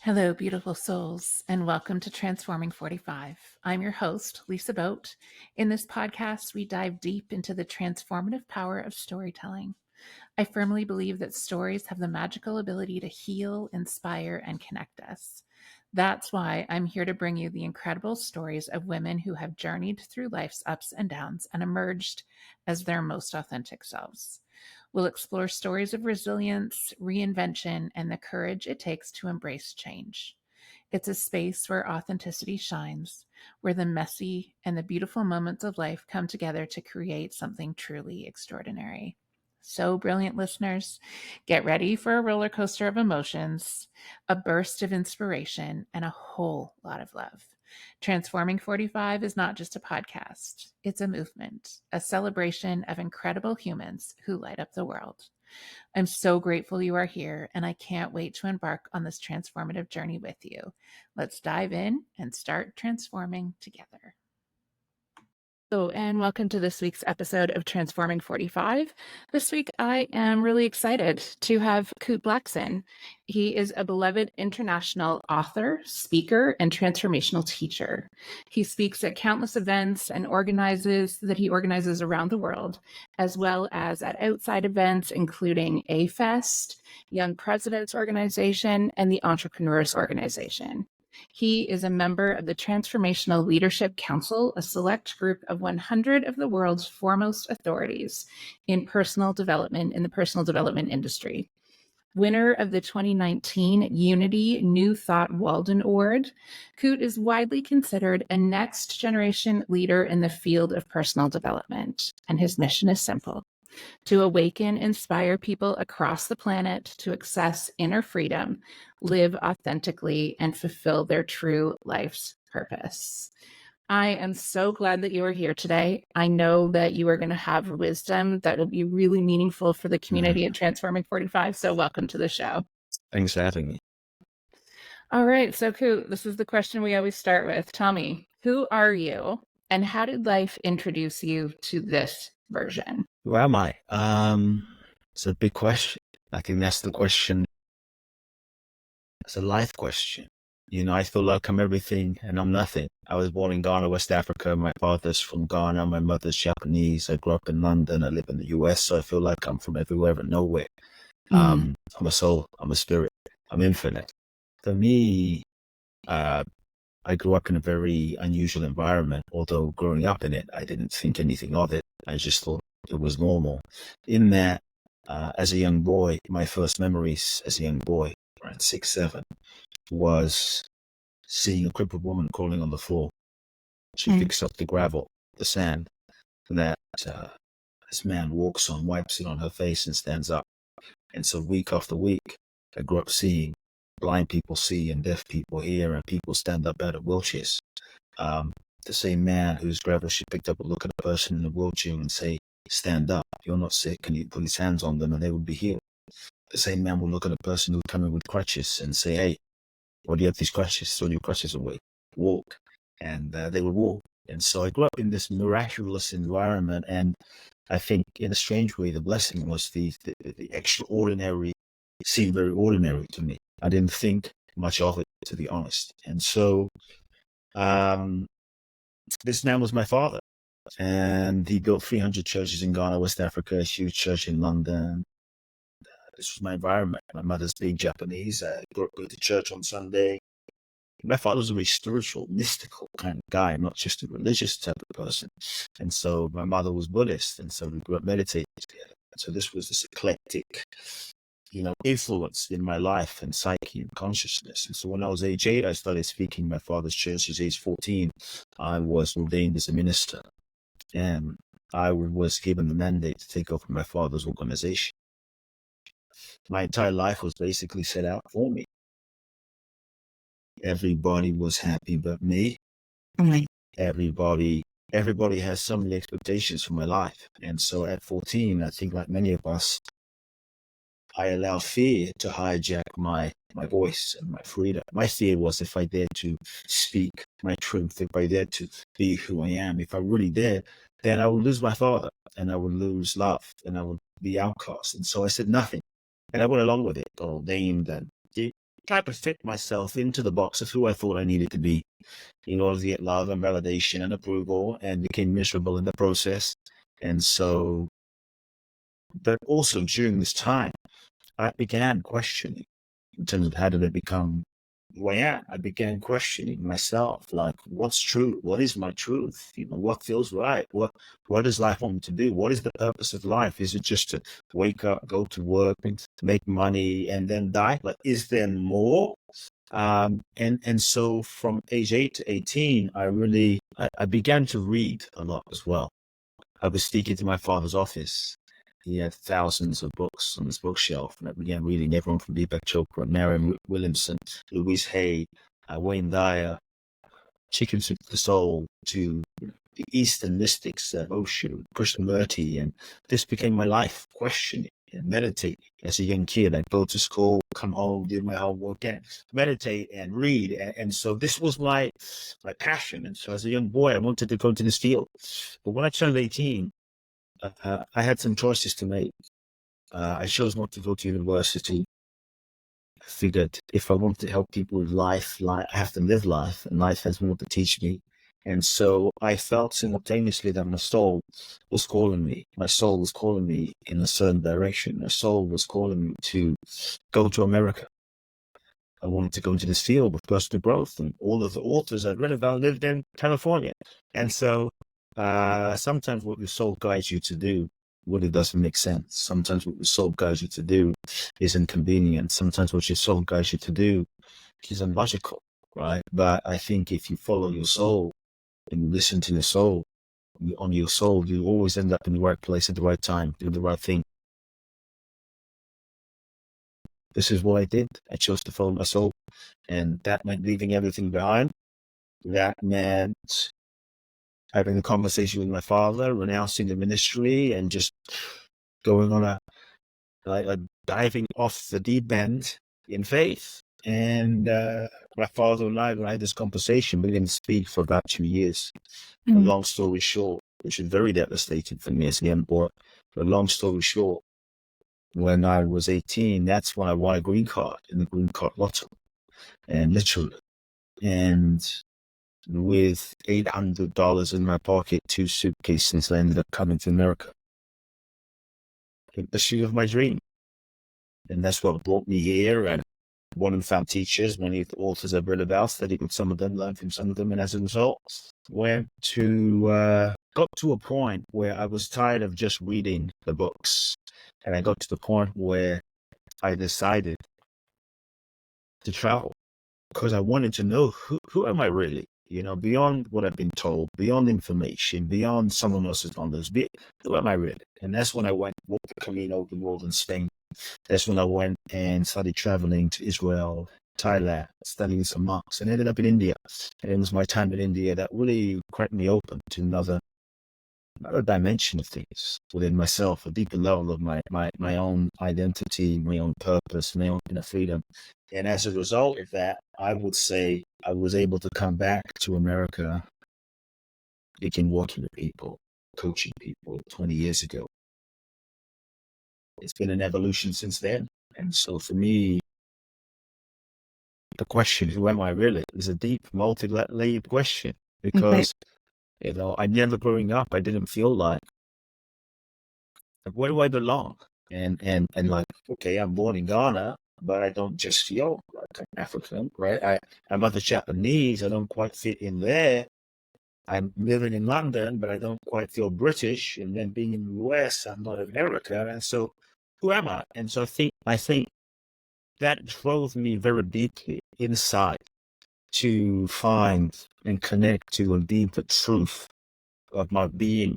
Hello, beautiful souls, and welcome to Transforming 45. I'm your host, Lisa Boat. In this podcast, we dive deep into the transformative power of storytelling. I firmly believe that stories have the magical ability to heal, inspire, and connect us. That's why I'm here to bring you the incredible stories of women who have journeyed through life's ups and downs and emerged as their most authentic selves. We'll explore stories of resilience, reinvention, and the courage it takes to embrace change. It's a space where authenticity shines, where the messy and the beautiful moments of life come together to create something truly extraordinary. So, brilliant listeners, get ready for a roller coaster of emotions, a burst of inspiration, and a whole lot of love. Transforming 45 is not just a podcast, it's a movement, a celebration of incredible humans who light up the world. I'm so grateful you are here, and I can't wait to embark on this transformative journey with you. Let's dive in and start transforming together. Hello, and welcome to this week's episode of Transforming 45. This week, I am really excited to have Kute Blackson. He is a beloved international author, speaker, and transformational teacher. He speaks at countless events and he organizes around the world, as well as at outside events, including A-Fest, Young Presidents Organization, and the Entrepreneurs Organization. He is a member of the Transformational Leadership Council, a select group of 100 of the world's foremost authorities in the personal development industry. Winner of the 2019 Unity New Thought Walden Award, Kute is widely considered a next generation leader in the field of personal development, and his mission is simple: to awaken, inspire people across the planet to access inner freedom, live authentically, and fulfill their true life's purpose. I am so glad that you are here today. I know that you are going to have wisdom that will be really meaningful for the community at Transforming 45. So welcome to the show. Thanks for having me. All right. So, Kute, this is the question we always start with. Tell me, who are you and how did life introduce you to this version? Who am I? It's a big question. I think that's the question. It's a life question. I feel like I'm everything and I'm nothing. I was born in Ghana, West Africa. My father's from Ghana. My mother's Japanese. I grew up in London. I live in the US. So I feel like I'm from everywhere and nowhere. I'm a soul. I'm a spirit. I'm infinite. For me, I grew up in a very unusual environment. Although growing up in it, I didn't think anything of it. I just thought it was normal. In that, as a young boy, my first memories as a young boy, around 6, 7, was seeing a crippled woman crawling on the floor. She picks up the gravel, the sand, that this man walks on, wipes it on her face and stands up. And so week after week, I grew up seeing blind people see and deaf people hear and people stand up out of wheelchairs. The same man whose gravel she picked up would look at a person in a wheelchair and say, "Stand up, you're not sick," and he'd put his hands on them and they would be healed. The same man would look at a person who would come in with crutches and say, "Hey, why do you have these crutches? Throw your crutches away. Walk." And they would walk. And so I grew up in this miraculous environment, and I think in a strange way, the blessing was the extraordinary seemed very ordinary to me. I didn't think much of it, to be honest. And so this man was my father, and he built 300 churches in Ghana, West Africa, a huge church in London. This was my environment. My mother's being Japanese. I grew up going to church on Sunday. My father was a very spiritual, mystical kind of guy, not just a religious type of person. And so my mother was Buddhist, and so we grew up meditating together. And so this was this eclectic, influence in my life and psyche and consciousness. And so when I was age 8, I started speaking in my father's church. At age 14, I was ordained as a minister, and I was given the mandate to take over my father's organization. My entire life was basically set out for me. Everybody was happy but me. Right. Everybody has so many expectations for my life. And so at 14, I think like many of us, I allowed fear to hijack my voice and my freedom. My fear was if I dared to speak my truth, if I dared to be who I am, if I really did, then I would lose my father and I would lose love and I would be outcast. And so I said nothing. And I went along with it, ordained and type of fit myself into the box of who I thought I needed to be in order to get love and validation and approval, and became miserable in the process. And so, but also during this time, I began questioning in terms of how did I become who I am. I began questioning myself, like, what's true? What is my truth? What feels right? What does life want me to do? What is the purpose of life? Is it just to wake up, go to work, and make money, and then die? Like, is there more? And so from age 8 to 18, I began to read a lot as well. I was speaking to my father's office. He had thousands of books on his bookshelf, and I began reading everyone from Deepak Chopra, Marianne Williamson, Louise Hay, Wayne Dyer, Chicken Soup for the Soul, to the Eastern mystics, Osho, Krishnamurti, and this became my life, questioning and meditate. As a young kid, I'd go to school, come home, do my homework, and meditate and read. And so this was my passion. And so as a young boy, I wanted to go into this field. But when I turned 18, I had some choices to make. I chose not to go to university. I figured if I want to help people with life, I have to live life, and life has more to teach me. And so I felt simultaneously that my soul was calling me. My soul was calling me in a certain direction. My soul was calling me to go to America. I wanted to go into this field of personal growth, and all of the authors I'd read about lived in California. And so sometimes what your soul guides you to do really doesn't make sense. Sometimes what your soul guides you to do is inconvenient. Sometimes what your soul guides you to do is illogical, right? But I think if you follow your soul and you listen to your soul, on your soul, you always end up in the right place at the right time, doing the right thing. This is what I did. I chose to follow my soul, and that meant leaving everything behind. That meant having a conversation with my father, renouncing the ministry, and just going on a diving off the deep end in faith. And my father and I had this conversation. We didn't speak for about 2 years. A long story short, which is very devastating for me as a young boy. But long story short, when I was 18, that's when I won a green card in the green card lotto, and literally. And with $800 in my pocket, 2 suitcases, I ended up coming to America. In pursuit of my dream. And that's what brought me here. And one of them found teachers, many of the authors I've read about, studied with some of them, learned from some of them, and as a result, got to a point where I was tired of just reading the books. And I got to the point where I decided to travel, because I wanted to know who am I really? Beyond what I've been told, beyond information, beyond someone else's knowledge, who am I really? And that's when I walked the Camino of the world in Spain. That's when I went and started traveling to Israel, Thailand, studying some monks, and ended up in India. And it was my time in India that really cracked me open to another dimension of things within myself, a deeper level of my own identity, my own purpose, my own inner freedom. And as a result of that, I would say I was able to come back to America, begin working with people, coaching people 20 years ago. It's been an evolution since then. And so for me, the question, who am I really, is a deep, multi-layered question, because, I never growing up, I didn't feel like, where do I belong? And like, okay, I'm born in Ghana, but I don't just feel like I'm African, right? I'm other Japanese, I don't quite fit in there. I'm living in London, but I don't quite feel British. And then being in the US, I'm not American. And so who am I? And so I think that drove me very deeply inside to find and connect to a deeper truth of my being,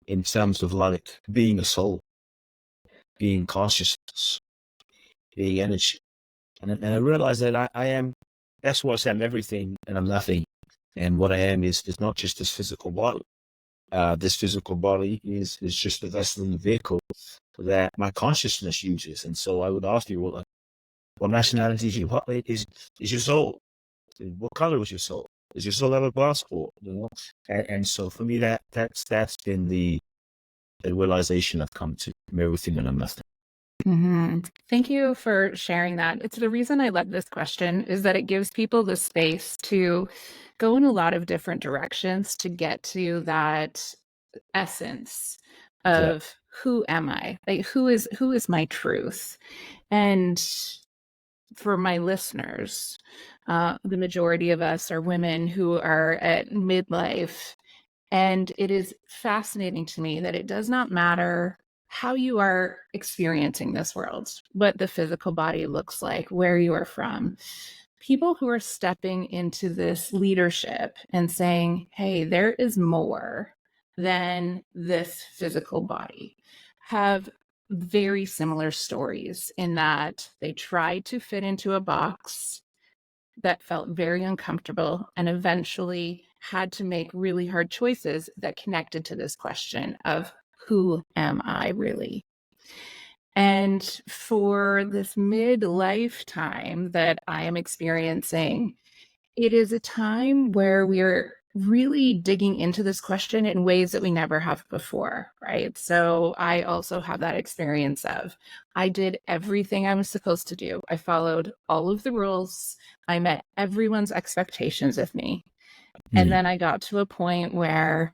in terms of like being a soul, being consciousness, being energy. And I realized that I am, that's what I am, everything and I'm nothing. And what I am is not just this physical body. This physical body is just a vessel in the vehicle that my consciousness uses. And so I would ask you, what nationality is you? What is your soul? What color is your soul? Does your soul have a passport? And so for me, that's been the realization I've come to. I'm everything and I'm nothing. Thank you for sharing that. It's the reason I love this question is that it gives people the space to go in a lot of different directions to get to that essence Yeah. of who am I? Like who is my truth? And for my listeners, the majority of us are women who are at midlife. And it is fascinating to me that it does not matter how you are experiencing this world, what the physical body looks like, where you are from. People who are stepping into this leadership and saying, hey, there is more than this physical body, have very similar stories in that they tried to fit into a box that felt very uncomfortable and eventually had to make really hard choices that connected to this question of who am I really? And for this midlife time that I am experiencing, it is a time where we're really digging into this question in ways that we never have before, right? So I also have that experience of I did everything I was supposed to do. I followed all of the rules. I met everyone's expectations of me. And then I got to a point where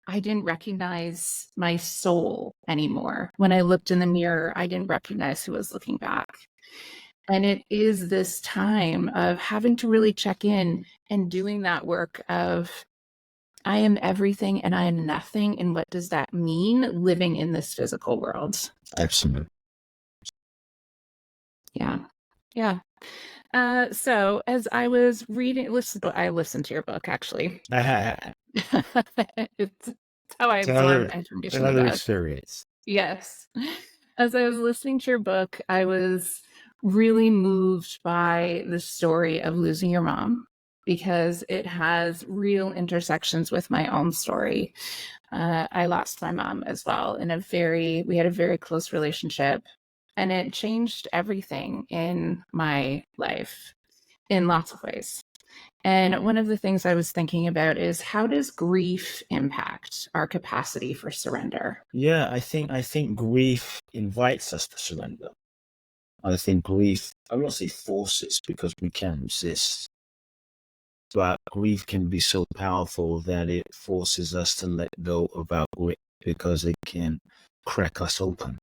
I didn't recognize my soul anymore. When I looked in the mirror, I didn't recognize who was looking back. And it is this time of having to really check in and doing that work of I am everything and I am nothing. And what does that mean living in this physical world? Absolutely. Yeah. Yeah. So as I was reading, I listened to your book actually. It's how I absorb information the Another best. experience. Yes. As I was listening to your book, I was really moved by the story of losing your mom because it has real intersections with my own story. I lost my mom as well we had a very close relationship, and it changed everything in my life in lots of ways. And one of the things I was thinking about is how does grief impact our capacity for surrender? Yeah, I think grief invites us to surrender. I think grief, I won't say forces because we can resist, but grief can be so powerful that it forces us to let go of our grip because it can crack us open,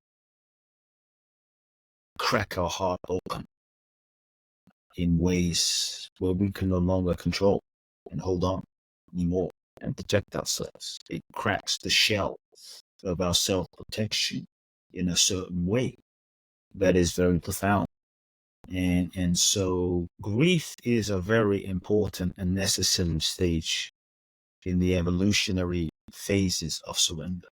crack our heart open in ways where we can no longer control and hold on anymore and protect ourselves. It cracks the shell of our self-protection in a certain way that is very profound. And so grief is a very important and necessary stage in the evolutionary phases of surrender.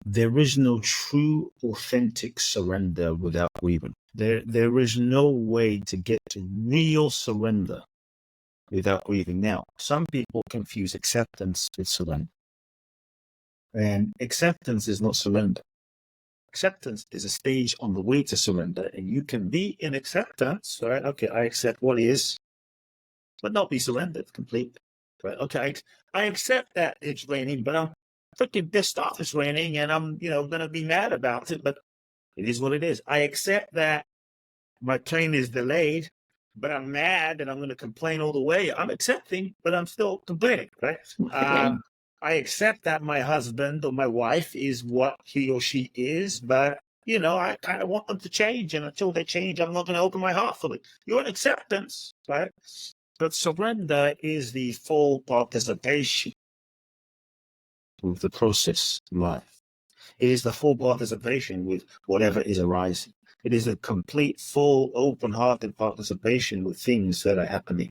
There is no true, authentic surrender without grieving. There is no way to get to real surrender without grieving. Now, some people confuse acceptance with surrender. And acceptance is not surrender. Acceptance is a stage on the way to surrender, and you can be in acceptance, right? Okay, I accept what is, but not be surrendered completely, right? Okay, I accept that it's raining, but I'm freaking pissed off it's raining, and I'm, going to be mad about it, but it is what it is. I accept that my train is delayed, but I'm mad and I'm going to complain all the way. I'm accepting, but I'm still complaining, right? I accept that my husband or my wife is what he or she is, but I kind of want them to change, and until they change, I'm not going to open my heart fully. You're in acceptance, right? But surrender is the full participation with the process in life. It is the full participation with whatever is arising. It is a complete, full, open-hearted participation with things that are happening.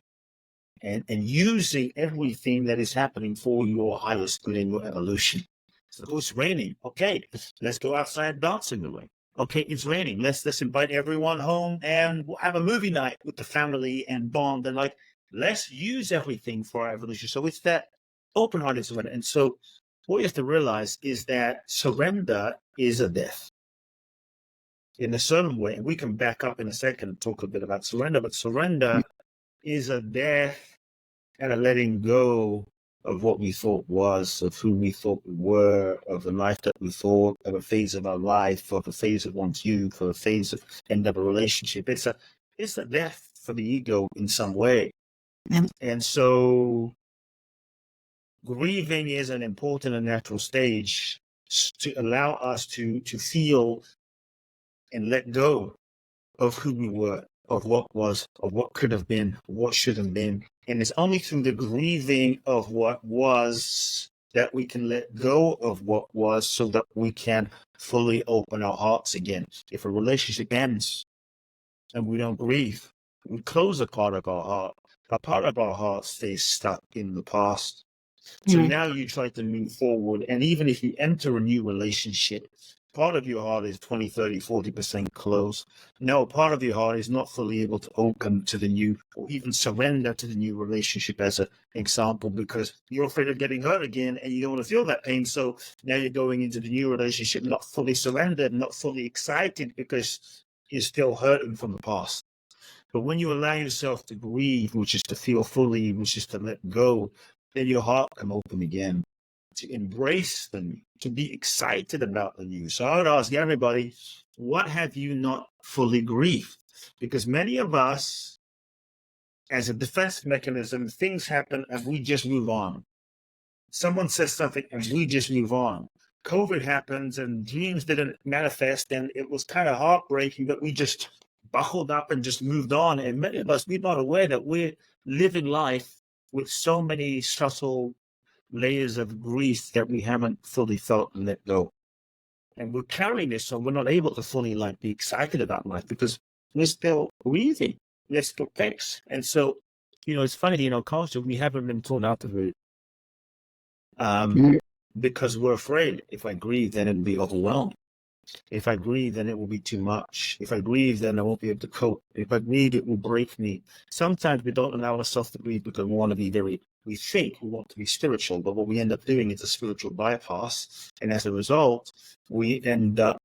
And using everything that is happening for your highest good in your evolution. So it's raining. Okay, let's go outside dancing the rain. Okay, it's raining. Let's invite everyone home and we'll have a movie night with the family and bond, and let's use everything for our evolution. So it's that open-hearted surrender. And so what you have to realize is that surrender is a death. In a certain way, and we can back up in a second and talk a bit about surrender, but surrender is a death and a letting go of what we thought was, of who we thought we were, of the life that we thought, of a phase of our life, of a phase of one's youth, or a phase of end of a relationship. It's a death for the ego in some way. And so grieving is an important and natural stage to allow us to feel and let go of who we were, of what was, of what could have been, what should have been. And it's only through the grieving of what was that we can let go of what was, so that we can fully open our hearts again. If a relationship ends and we don't grieve, we close a part of our heart. A part of our heart stays stuck in the past. So now you try to move forward. And even if you enter a new relationship, part of your heart is 20, 30, 40% closed. No, part of your heart is not fully able to open to the new, or even surrender to the new relationship, as an example, because you're afraid of getting hurt again and you don't want to feel that pain. So now you're going into the new relationship not fully surrendered, not fully excited, because you're still hurting from the past. But when you allow yourself to grieve, which is to feel fully, which is to let go, then your heart can open again, to embrace the new, to be excited about the new. So I would ask everybody, what have you not fully grieved? Because many of us, as a defense mechanism, things happen and we just move on. Someone says something and we just move on. COVID happens and dreams didn't manifest, and it was kind of heartbreaking, but we just buckled up and just moved on. And many of us, we're not aware that we're living life with so many subtle layers of grief that we haven't fully felt and let go. And we're carrying this, so we're not able to fully be excited about life, because we're still grieving. We're still tense. And so, it's funny, culture, we haven't been taught out of it. Because we're afraid if I grieve, then it'll be overwhelmed. If I grieve, then it will be too much. If I grieve, then I won't be able to cope. If I grieve, it will break me. Sometimes we don't allow ourselves to grieve because we want to be we think we want to be spiritual, but what we end up doing is a spiritual bypass. And as a result, we end up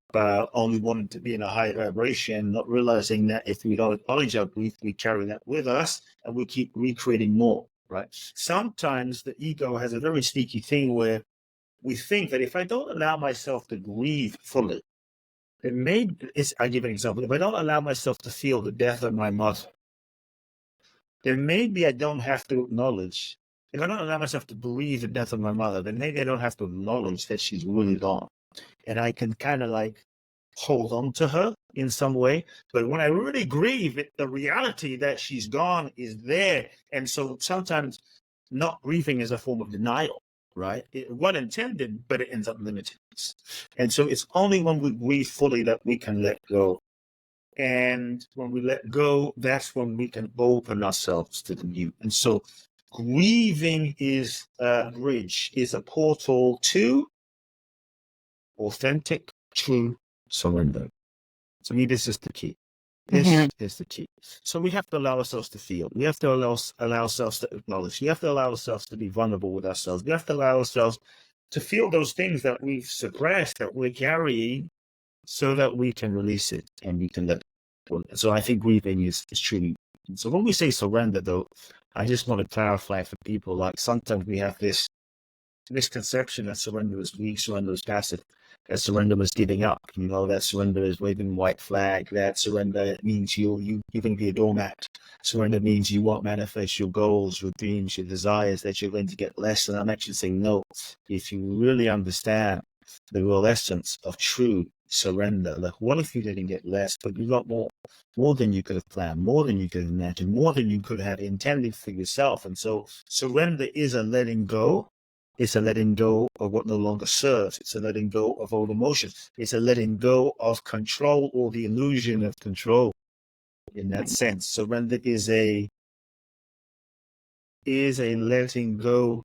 only wanting to be in a high vibration, not realizing that if we don't acknowledge our grief, we carry that with us and we keep recreating more, right? Sometimes the ego has a very sneaky thing where we think that if I don't allow myself to grieve fully, I'll give an example. If I don't allow myself to feel the death of my mother, then maybe I don't have to acknowledge. If I don't allow myself to breathe the death of my mother, then maybe I don't have to acknowledge that she's really gone. And I can kind of hold on to her in some way. But when I really grieve, the reality that she's gone is there. And so sometimes not grieving is a form of denial, right? It wasn't intended, but it ends up limiting us. And so it's only when we grieve fully that we can let go. And when we let go, that's when we can open ourselves to the new. And so grieving is a bridge, is a portal to authentic, true surrender. To me, this is the key. This is the key. So we have to allow ourselves to feel. We have to allow ourselves to acknowledge. We have to allow ourselves to be vulnerable with ourselves. We have to allow ourselves to feel those things that we've suppressed, that we're carrying, so that we can release it and we can let it go. So I think grieving is truly. So when we say surrender, though, I just want to clarify for people, sometimes we have this misconception that surrender is weak, surrender is passive, that surrender is giving up. That surrender is waving white flag. That surrender means you can be a doormat. Surrender means you won't manifest your goals, your dreams, your desires, that you're going to get less. And I'm actually saying no. If you really understand the real essence of true surrender, what if you didn't get less, but you got more than you could have planned, more than you could have imagined, more than you could have intended for yourself. And so surrender is a letting go. It's a letting go of what no longer serves. It's a letting go of old emotions. It's a letting go of control, or the illusion of control. In that sense, surrender is a letting go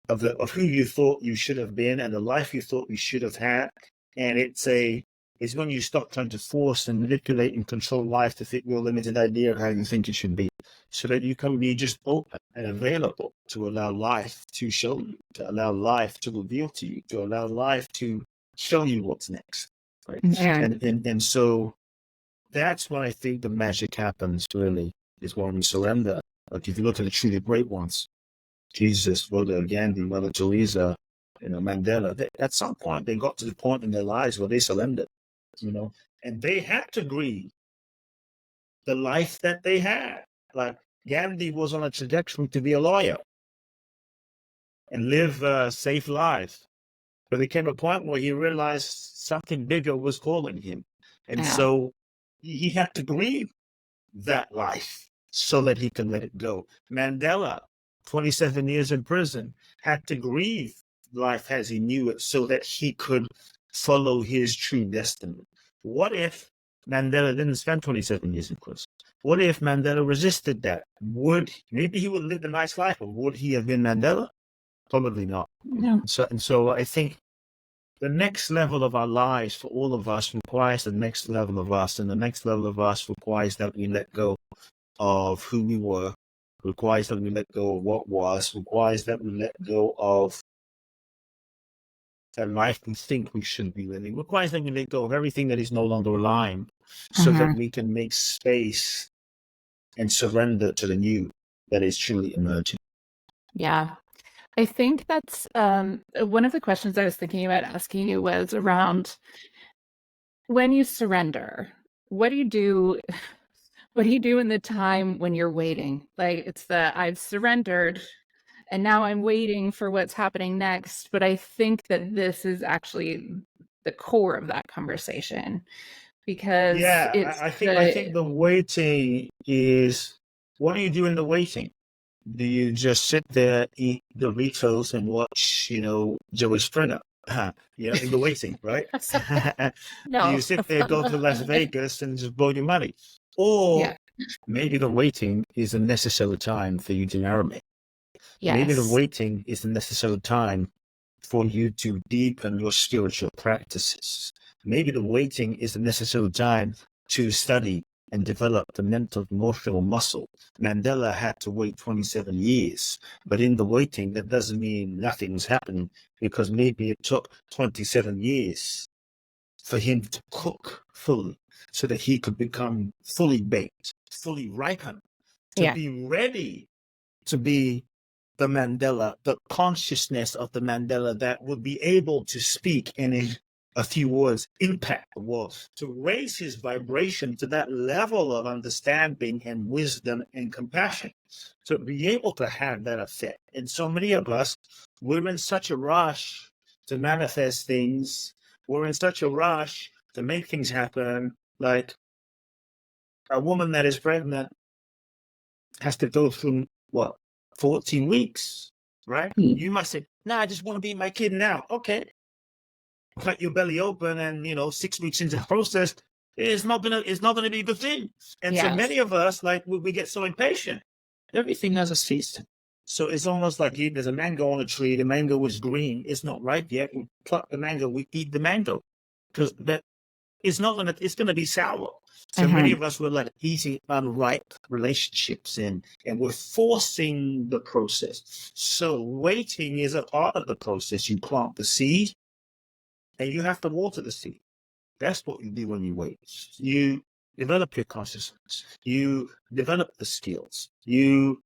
of who you thought you should have been and the life you thought you should have had. And it's when you stop trying to force and manipulate and control life to fit your limited idea of how you think it should be, so that you can be just open and available to allow life to show you, to allow life to reveal to you, to allow life to show you what's next. Right? And so that's when I think the magic happens, really, is when we surrender. If you look at the truly great ones, Jesus, Brother Gandhi, Mother Teresa, Mandela. At some point, they got to the point in their lives where they surrendered, and they had to grieve the life that they had. Like Gandhi was on a trajectory to be a lawyer and live a safe life. But there came a point where he realized something bigger was calling him. And so he had to grieve that life so that he could let it go. Mandela, 27 years in prison, had to grieve life as he knew it so that he could follow his true destiny. What if Mandela didn't spend 27 years in prison? What if Mandela resisted that? Maybe he would live a nice life, or would he have been Mandela? Probably not. No. So I think the next level of our lives for all of us requires the next level of us, and the next level of us requires that we let go of who we were, requires that we let go of what was, requires that we let go of the life we think we should be living, requires that we let go of everything that is no longer aligned, so that we can make space and surrender to the new that is truly emerging. Yeah. I think that's one of the questions I was thinking about asking you was around when you surrender, what do you do? What do you do in the time when you're waiting? Like it's I've surrendered and now I'm waiting for what's happening next. But I think that this is actually the core of that conversation because it's I think the waiting is, what do you do in the waiting? Do you just sit there, eat Doritos, and watch, Joey Springer? In the waiting, right? Do you sit there, go to Las Vegas, and just blow your money? Or maybe the waiting is a necessary time for you to marinate. Maybe the waiting is a necessary time for you to deepen your spiritual practices. Maybe the waiting is a necessary time to study and develop the mental emotional muscle. Mandela had to wait 27 years, but in the waiting, that doesn't mean nothing's happening, because maybe it took 27 years for him to cook fully so that he could become fully baked, fully ripened, to be ready to be the Mandela, the consciousness of the Mandela that would be able to speak in a few words, impact the world, to raise his vibration to that level of understanding and wisdom and compassion, to be able to have that effect. And so many of us, we're in such a rush to manifest things. We're in such a rush to make things happen. Like a woman that is pregnant has to go through, 14 weeks, right? You might say, I just want to be my kid now. Okay. Cut your belly open and, 6 weeks into the process, it's not gonna be the thing. And so many of us, like, we get so impatient. Everything has a season. So it's almost like there's a mango on a tree, the mango is green, it's not ripe yet. We pluck the mango, we eat the mango. Because it's going to be sour. So many of us were like eating unripe relationships and we're forcing the process. So waiting is a part of the process. You plant the seed and you have to water the seed. That's what you do when you wait. You develop your consciousness. You develop the skills. You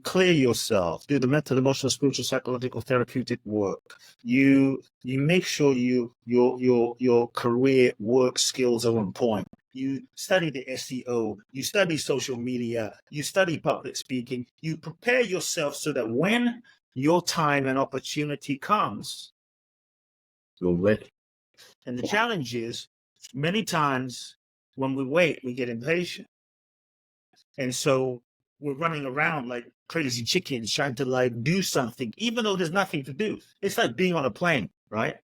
clear yourself. Do the mental, emotional, spiritual, psychological, therapeutic work. You make sure your career work skills are on point. You study the SEO. You study social media. You study public speaking. You prepare yourself so that when your time and opportunity comes, you're ready. And the challenge is, many times when we wait, we get impatient. And so we're running around like crazy chickens trying to do something, even though there's nothing to do. It's like being on a plane, right?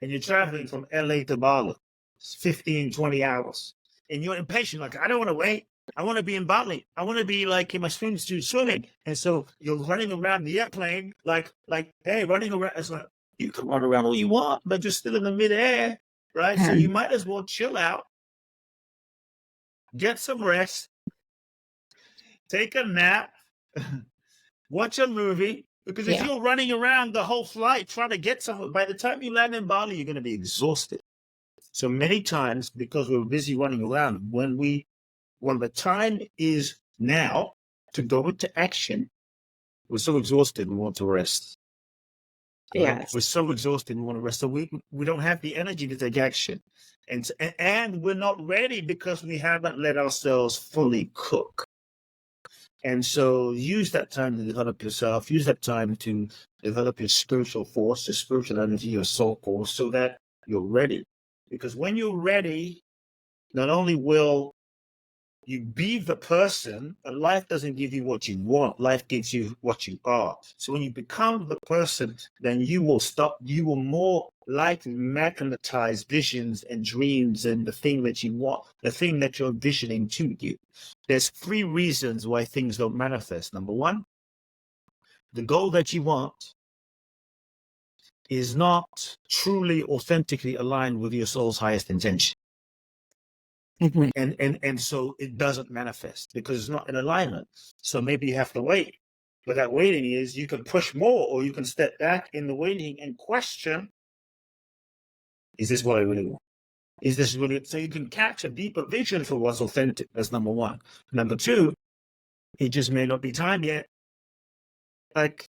And you're traveling from LA to Bali. It's 15, 20 hours. And you're impatient. Like, I don't want to wait. I want to be in Bali. I want to be like in my swimming suit swimming. And so you're running around the airplane like, hey, running around. It's like, you can run around all you want, but you're still in the midair, right? So you might as well chill out, get some rest, take a nap, watch a movie, because if you're running around the whole flight trying to get somewhere, by the time you land in Bali, you're going to be exhausted. So many times, because we're busy running around, when the time is now to go into action, We're so exhausted, we want to rest. Right? Yes. We're so exhausted, we want to rest. So we don't have the energy to take action. And we're not ready because we haven't let ourselves fully cook. And so use that time to develop yourself, use that time to develop your spiritual force, your spiritual energy, your soul force, so that you're ready. Because when you're ready, not only will you be the person, but life doesn't give you what you want. Life gives you what you are. So when you become the person, then you will more likely magnetize visions and dreams and the thing that you want, the thing that you're envisioning to you. There's 3 reasons why things don't manifest. Number 1, the goal that you want is not truly, authentically aligned with your soul's highest intention. And so it doesn't manifest because it's not in alignment. So maybe you have to wait. But that waiting is you can push more, or you can step back in the waiting and question, is this what I really want? Is this really, so you can catch a deeper vision for what's authentic. That's number 1. Number 2, it just may not be time yet. Like,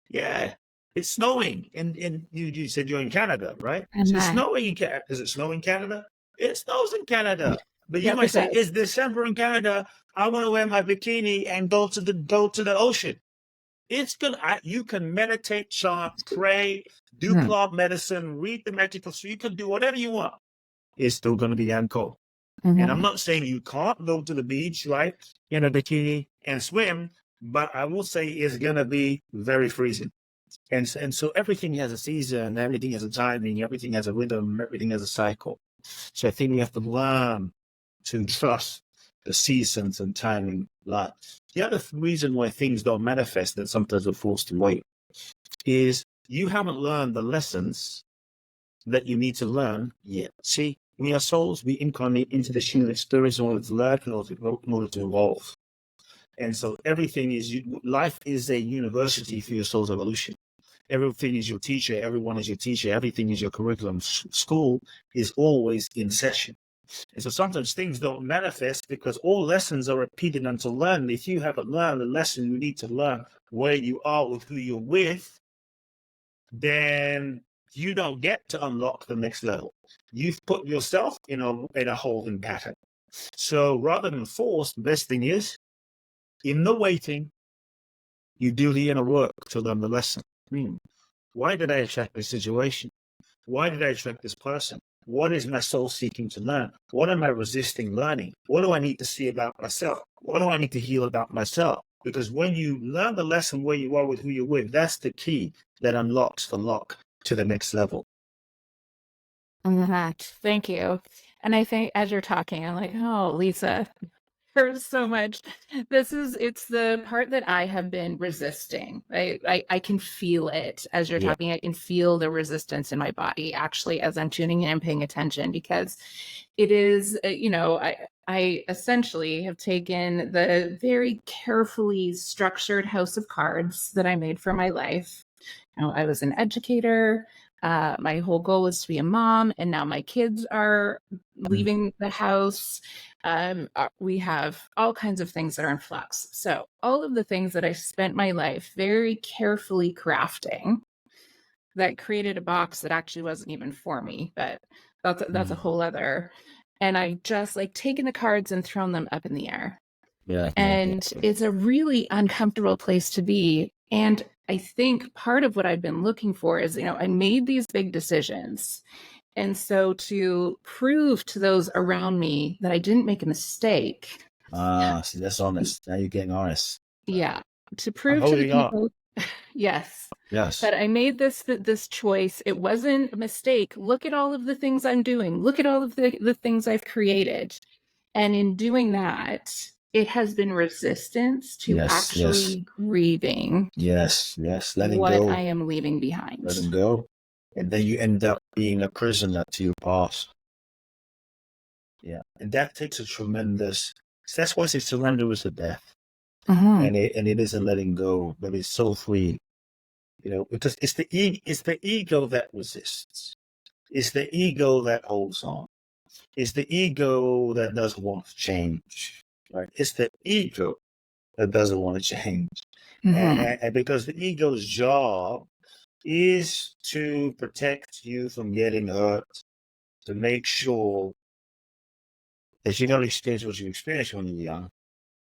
yeah, it's snowing. And you said you're in Canada, right? And It's snowing in Canada. Does it snow in Canada? It snows in Canada. But you Yep, might it say, does. it's December in Canada. I want to wear my bikini and go to the ocean. It's good. You can meditate, chant, pray, do plant medicine, read the magical. So you can do whatever you want. It's still going to be damn cold. And I'm not saying you can't go to the beach, right, in a bikini and swim, but I will say it's going to be very freezing. And so everything has a season, everything has a timing, everything has a rhythm, everything has a cycle. So I think we have to learn to trust the seasons and timing. Like the other reason why things don't manifest, that sometimes we're forced to wait, is you haven't learned the lessons that you need to learn yet. See, we are souls, we incarnate into the human experience in order to learn, in order to evolve. And so everything is, life is a university for your soul's evolution. Everything is your teacher, everyone is your teacher, everything is your curriculum. School is always in session. And so sometimes things don't manifest because all lessons are repeated until learned. If you haven't learned the lesson you need to learn where you are with who you're with, then you don't get to unlock the next level. You've put yourself in a holding pattern. So rather than force, the best thing is, in the waiting, you do the inner work to learn the lesson. Why did I attract this situation? Why did I attract this person? What is my soul seeking to learn? What am I resisting learning? What do I need to see about myself? What do I need to heal about myself? Because when you learn the lesson where you are with who you're with, that's the key that unlocks the lock to the next level. Thank you. And I think as you're talking, I'm like, oh, Lisa, there's so much. It's the part that I have been resisting. I can feel it as you're talking. I can feel the resistance in my body actually as I'm tuning in and paying attention, because it is, I essentially have taken the very carefully structured house of cards that I made for my life. I was an educator. My whole goal was to be a mom, and now my kids are leaving the house. We have all kinds of things that are in flux. So all of the things that I spent my life very carefully crafting that created a box that actually wasn't even for me, but that's a whole other. And I just like taken the cards and thrown them up in the air. And it's a really uncomfortable place to be. And I think part of what I've been looking for is, I made these big decisions. And so to prove to those around me that I didn't make a mistake. See, that's honest. Now you're getting honest. Yeah. To prove to the people, yes, that I made this choice. It wasn't a mistake. Look at all of the things I'm doing. Look at all of the things I've created. And in doing that, it has been resistance to actually grieving. Yes. Letting what go. I am leaving behind. Letting go. And then you end up being a prisoner to your past. Yeah. And that takes a tremendous, that's why I say surrender is a death. And it is a letting go, but it's so free. Because it's the ego that resists. It's the ego that holds on. It's the ego that doesn't want to change. Right? It's the ego that doesn't want to change. And because the ego's job is to protect you from getting hurt, to make sure that you don't experience what you experienced when you were young,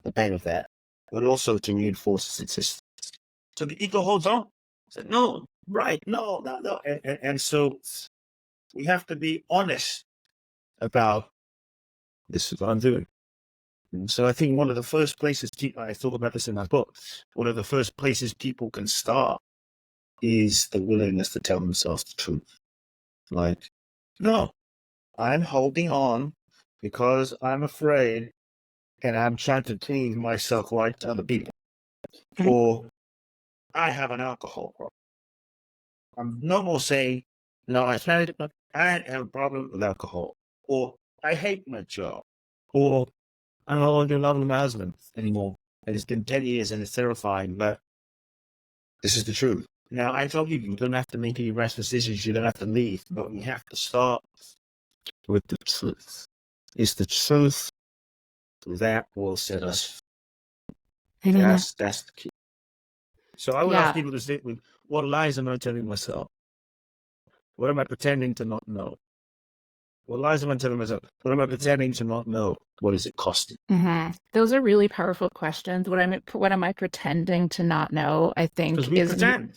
the pain of that, but also to reinforce its existence. So the ego holds on. Said, no, right, no, no, no. And so we have to be honest about this is what I'm doing. And so I think one of the first places, I thought about this in my book, one of the first places people can start is the willingness to tell themselves the truth. Like, no, I'm holding on because I'm afraid and I'm trying to clean myself right to other people. Or I have an alcohol problem. I'm no more saying, no, I have a problem with alcohol. Or I hate my job. Or I don't want to love my husband anymore. And it's been 10 years and it's terrifying, but this is the truth. Now, I told you, you don't have to make any rash decisions. You don't have to leave, but we have to start with the truth. It's the truth that will set us. That's the key. So I would ask people to sit with, what lies am I telling myself? What am I pretending to not know? What lies am I telling myself? What am I pretending to not know? What is it costing? Those are really powerful questions. What am I pretending to not know? I think Because we pretend.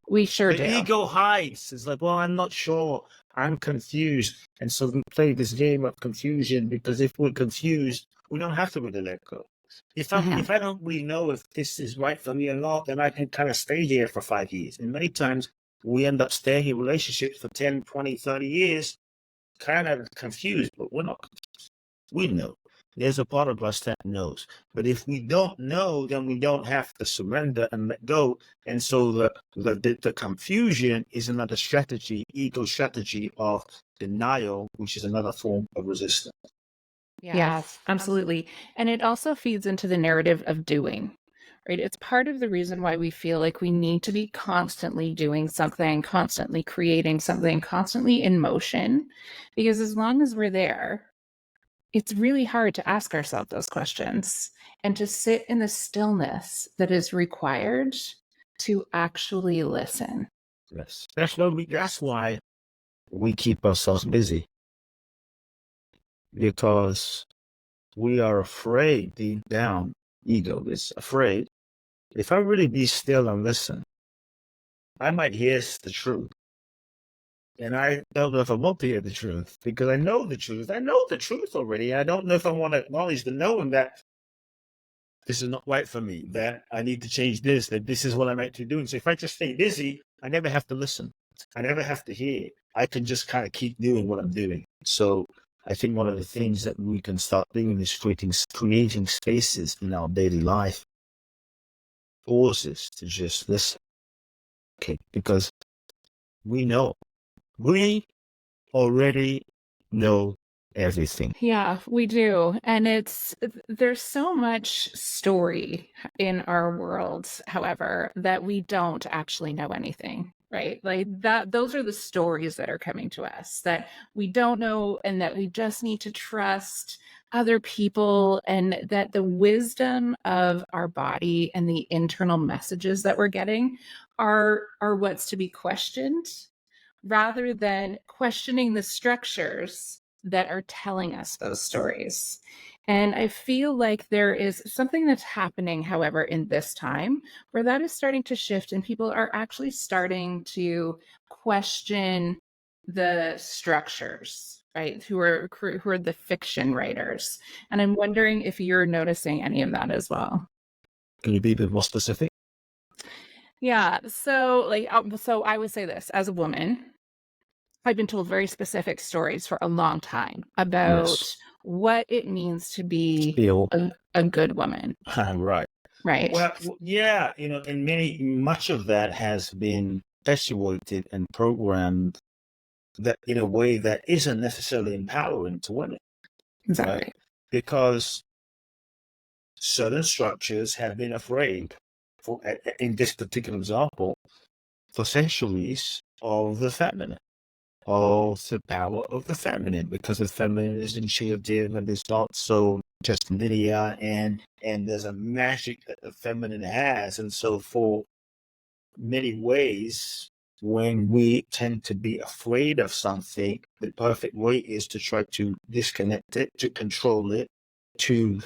We sure do. The ego hides. It's like, well, I'm not sure. I'm confused. And so we play this game of confusion because if we're confused, we don't have to really let go. If I don't really know if this is right for me or not, then I can kind of stay here for 5 years. And many times we end up staying in relationships for 10, 20, 30 years, kind of confused, but we're not confused. We know. There's a part of us that knows. But if we don't know, then we don't have to surrender and let go. And so the confusion is another strategy, ego strategy of denial, which is another form of resistance. Yes, absolutely. And it also feeds into the narrative of doing, right? It's part of the reason why we feel like we need to be constantly doing something, constantly creating something, constantly in motion. Because as long as we're there, it's really hard to ask ourselves those questions and to sit in the stillness that is required to actually listen. Yes. That's why we keep ourselves busy. Because we are afraid, deep down, ego is afraid. If I really be still and listen, I might hear the truth. And I don't know if I want to hear the truth because I know the truth. I know the truth already. I don't know if I want to acknowledge the knowing that this is not right for me, that I need to change this, that this is what I'm actually doing. So if I just stay busy, I never have to listen. I never have to hear. I can just kind of keep doing what I'm doing. So I think one of the things that we can start doing is creating spaces in our daily life, pauses to just listen. Okay, because we know. We already know everything. Yeah, we do. And there's so much story in our world, however, that we don't actually know anything, right? Like those are the stories that are coming to us that we don't know and that we just need to trust other people, and that the wisdom of our body and the internal messages that we're getting are what's to be questioned, rather than questioning the structures that are telling us those stories. And I feel like there is something that's happening, however, in this time where that is starting to shift and people are actually starting to question the structures, right? Who are the fiction writers. And I'm wondering if you're noticing any of that as well. Can you be a bit more specific? Yeah. So I would say this: as a woman, I've been told very specific stories for a long time about what it means to be a good woman. Right. Right. Well, yeah, and much of that has been perpetuated and programmed that in a way that isn't necessarily empowering to women. Exactly. Right? Because certain structures have been afraid, in this particular example, for centuries of the feminine. of the power of the feminine, because the feminine is intuitive and it's not so just linear, and there's a magic that the feminine has. And so for many ways, when we tend to be afraid of something, the perfect way is to try to disconnect it, to control it, to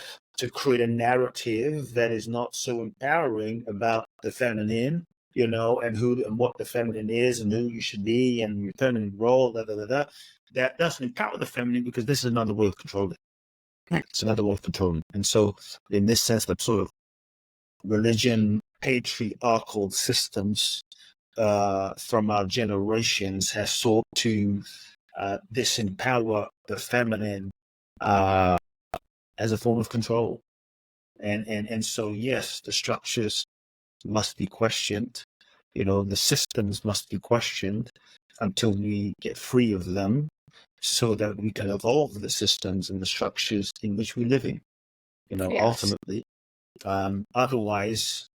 create a narrative that is not so empowering about the feminine, and who and what the feminine is and who you should be and your feminine role, that doesn't empower the feminine, because this is another way of controlling. It's another way of controlling. And so in this sense, that sort of religion, patriarchal systems from our generations has sought to disempower the feminine as a form of control. And so, yes, the structures must be questioned. The systems must be questioned until we get free of them, so that we can evolve the systems and the structures in which we live in. Ultimately, otherwise,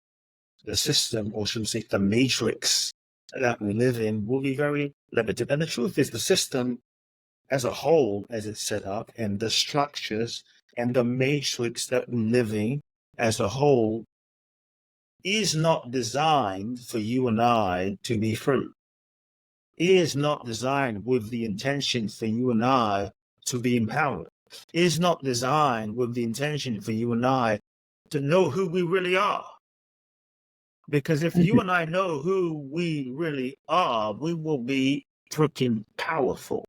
the system, or should we say the matrix that we live in, will be very limited. And the truth is, the system as a whole, as it's set up, and the structures and the matrix that we're living as a whole, is not designed for you and I to be free. It is not designed with the intention for you and I to be empowered. It is not designed with the intention for you and I to know who we really are. Because if you and I know who we really are, we will be freaking powerful.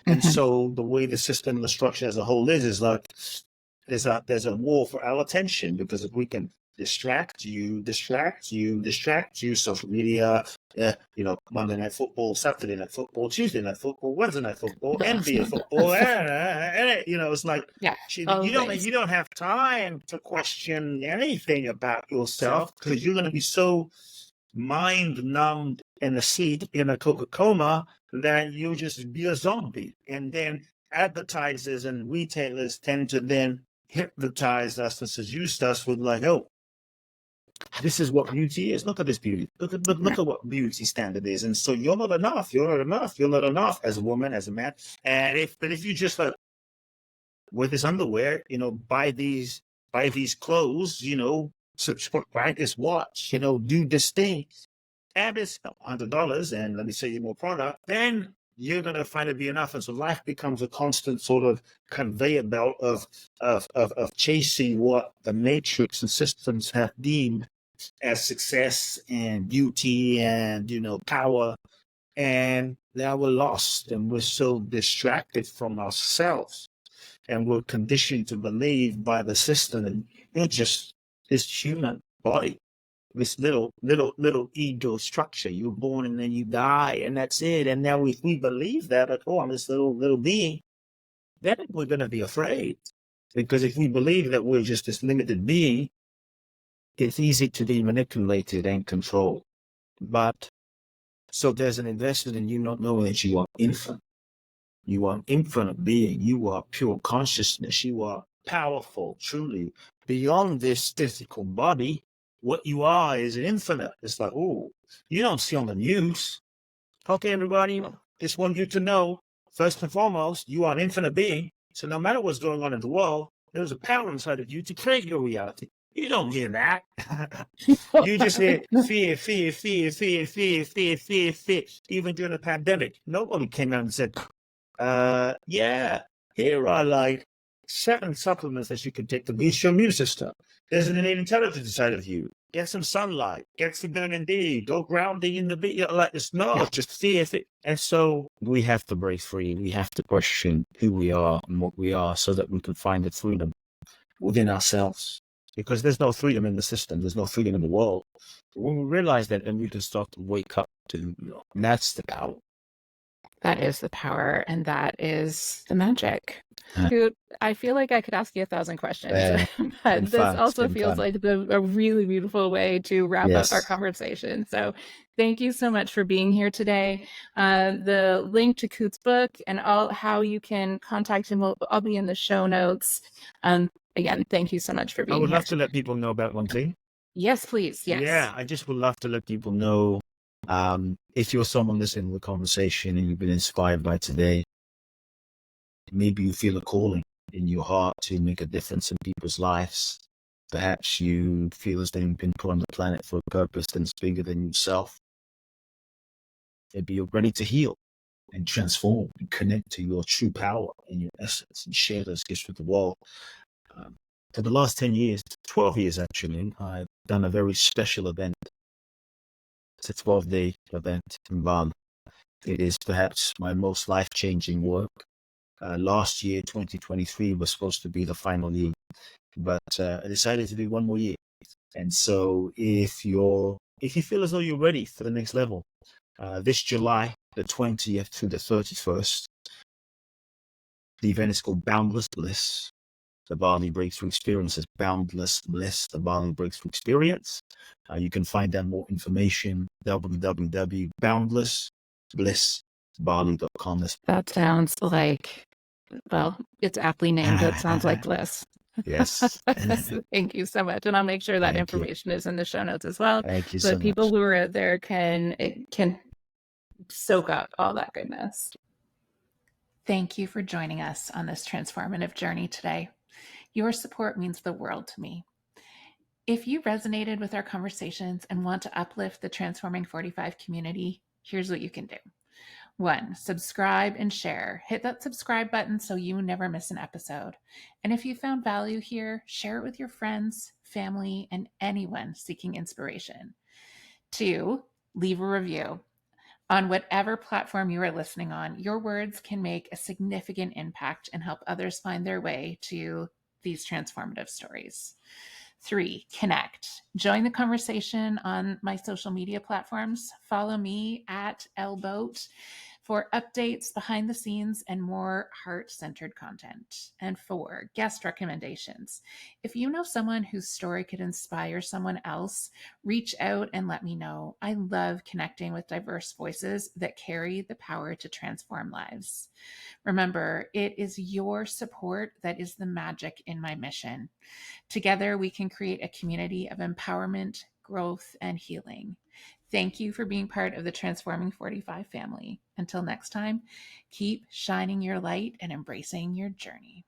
And so the way the system, the structure as a whole is like there's a war for our attention, because if we can distract you, social media, Monday Night Football, Saturday Night Football, Tuesday Night Football, Wednesday Night Football, NBA football, it's like, you don't have time to question anything about yourself, because you're going to be so mind numbed in a seat in a Coca-Cola that you'll just be a zombie. And then advertisers and retailers tend to then hypnotize us and seduce us with like, oh, this is what beauty is. Look at this beauty. Look at what beauty standard is. And so you're not enough. You're not enough as a woman, as a man. And if you just like wear this underwear, buy these clothes, buy this watch, do this thing, and it's $100, and let me sell you more product, then you're going to find it be enough. And so life becomes a constant sort of conveyor belt of chasing what the matrix and systems have deemed as success and beauty and, power. And now we're lost, and we're so distracted from ourselves, and we're conditioned to believe by the system that you're just this human body, this little ego structure. You're born and then you die, and that's it. And now if we believe that, like, oh, I'm this little being, then we're going to be afraid. Because if we believe that we're just this limited being, it's easy to be manipulated and controlled. But so there's an investment in you not knowing that you are infinite. You are an infinite being. You are pure consciousness. You are powerful, truly. Beyond this physical body, what you are is infinite. It's like, oh, you don't see on the news. Okay, everybody, just want you to know, first and foremost, you are an infinite being. So no matter what's going on in the world, there's a power inside of you to create your reality. You don't hear that. You just hear fear. Even during the pandemic, nobody came out and said, yeah, here are like 7 supplements that you can take to boost your immune system. There's an innate intelligence inside of you. Get some sunlight, get some vitamin D, go grounding in the beat. Like it's not just fear. And so we have to break free. We have to question who we are and what we are, so that we can find the freedom within ourselves. Because there's no freedom in the system. There's no freedom in the world. When we realize that, then we can start to wake up to, and that's the power. That is the power, and that is the magic. Kute, I feel like I could ask you 1,000 questions, but this also feels like a really beautiful way to wrap up our conversation. So thank you so much for being here today. The link to Kute's book and how you can contact him will all be in the show notes. Again, thank you so much for being here. I would love to let people know about one thing. Yes, please. Yes. Yeah, I just would love to let people know If you're someone listening to the conversation and you've been inspired by today, maybe you feel a calling in your heart to make a difference in people's lives. Perhaps you feel as though you've been put on the planet for a purpose that's bigger than yourself. Maybe you're ready to heal and transform and connect to your true power and your essence and share those gifts with the world. For the last 10 years, 12 years actually, I've done a very special event. It's a 12-day event in Bali. It is perhaps my most life-changing work. Last year, 2023, was supposed to be the final year, but I decided to do one more year. And so if you feel as though you're ready for the next level, this July, the 20th through the 31st, the event is called Boundless Bliss. The Bali Breakthrough Experience is Boundless Bliss, the Bali Breakthrough Experience. You can find out more information, www.boundlessblissbali.com. That sounds like, well, it's aptly named. It sounds like bliss. Yes. Thank you so much. And I'll make sure that Thank you. information is in the show notes as well. Thank you So so that people much. who are out there can soak up all that goodness. Thank you for joining us on this transformative journey today. Your support means the world to me. If you resonated with our conversations and want to uplift the Transforming 45 community, here's what you can do. 1, subscribe and share. Hit that subscribe button so you never miss an episode. And if you found value here, share it with your friends, family, and anyone seeking inspiration. 2, leave a review. On whatever platform you are listening on, your words can make a significant impact and help others find their way to these transformative stories. 3, connect. Join the conversation on my social media platforms. Follow me at lboat for updates, behind the scenes, and more heart-centered content. And 4, guest recommendations. If you know someone whose story could inspire someone else, reach out and let me know. I love connecting with diverse voices that carry the power to transform lives. Remember, it is your support that is the magic in my mission. Together, we can create a community of empowerment, growth, and healing. Thank you for being part of the Transforming 45 family. Until next time, keep shining your light and embracing your journey.